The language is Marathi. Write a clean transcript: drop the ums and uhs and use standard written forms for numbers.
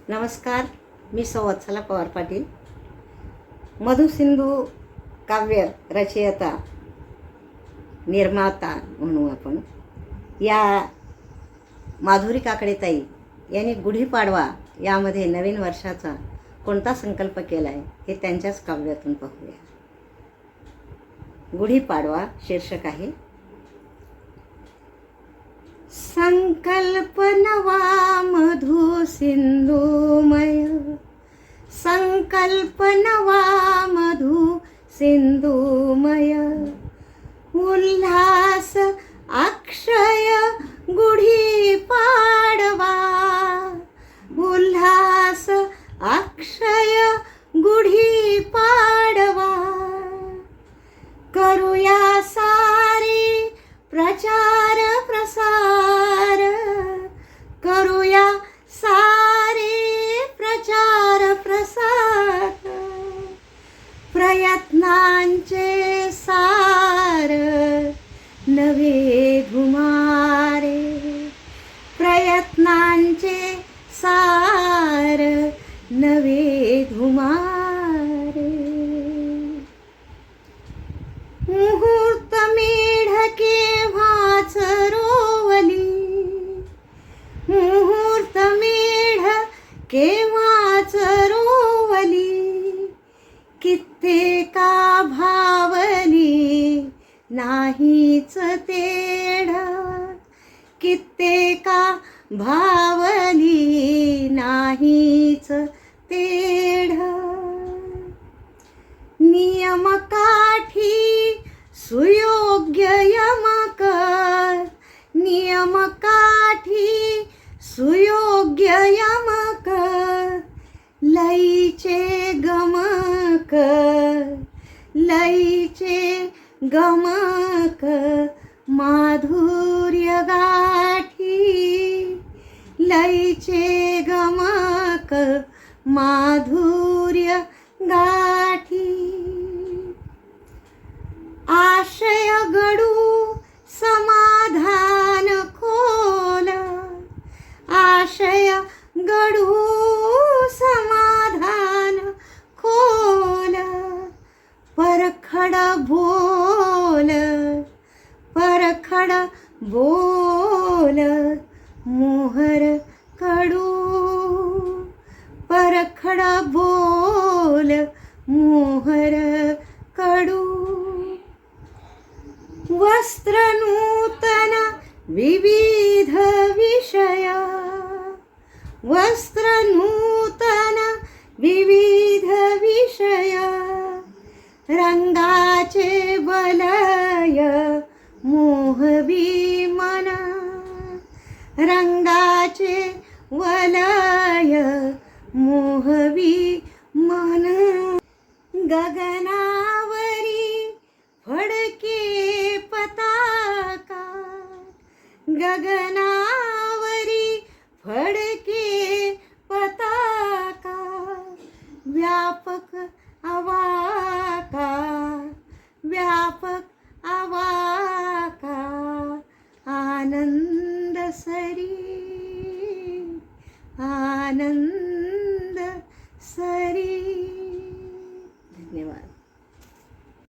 नमस्कार, मी वत्सला पवार पाटील. मधुसिंधू काव्य रचयिता, निर्माता म्हणू आपण. या माधुरी काकडेताई यांनी गुढीपाडवा यामध्ये नवीन वर्षाचा कोणता संकल्प केला आहे हे त्यांच्याच काव्यातून पाहूया. गुढीपाडवा शीर्षक आहे. संकल्प नवा मधु सिंधुमय, संकल्प नवा मधु सिंधुमय, उल्हास अक्षय गुढी पाडवा, उल्हास अक्षय गुढी पाडवा, करूया सारी प्रचार प्रसार, करूया सारे प्रचार प्रसार, प्रयत्नांचे सार नवे धुमारे, प्रयत्नांचे सार नवे धुमारे, मुहूर्त मेढ केव्हाच रोवली, मुहूर्त मेढ केव्हाच रोवली, कित्येका भावली नाहीच तेढ, कित्येका भावली नाहीच तेढ, नियम काठी सुयोग्य यमक, नियम काठी सुयोग्य यमक, लईचे गमक, लईचे गमक, माधुर्य गाठी, लईचे गमक, माधुर्य गाठी, आशय गडू समाधान खोल, आशय गडू समाधान खोल, परखड बोल, परखड बोल, मोहर कडू, परखड बोल, मोहर कडू, वस्त्र नूतन विविध विषय, वस्त्र नूतन विविध विषय, रंगाचे वलय मोहवी मन, रंगाचे वलय मोहवी मन, गगनावरी फडके पताका, गगनावरी फडके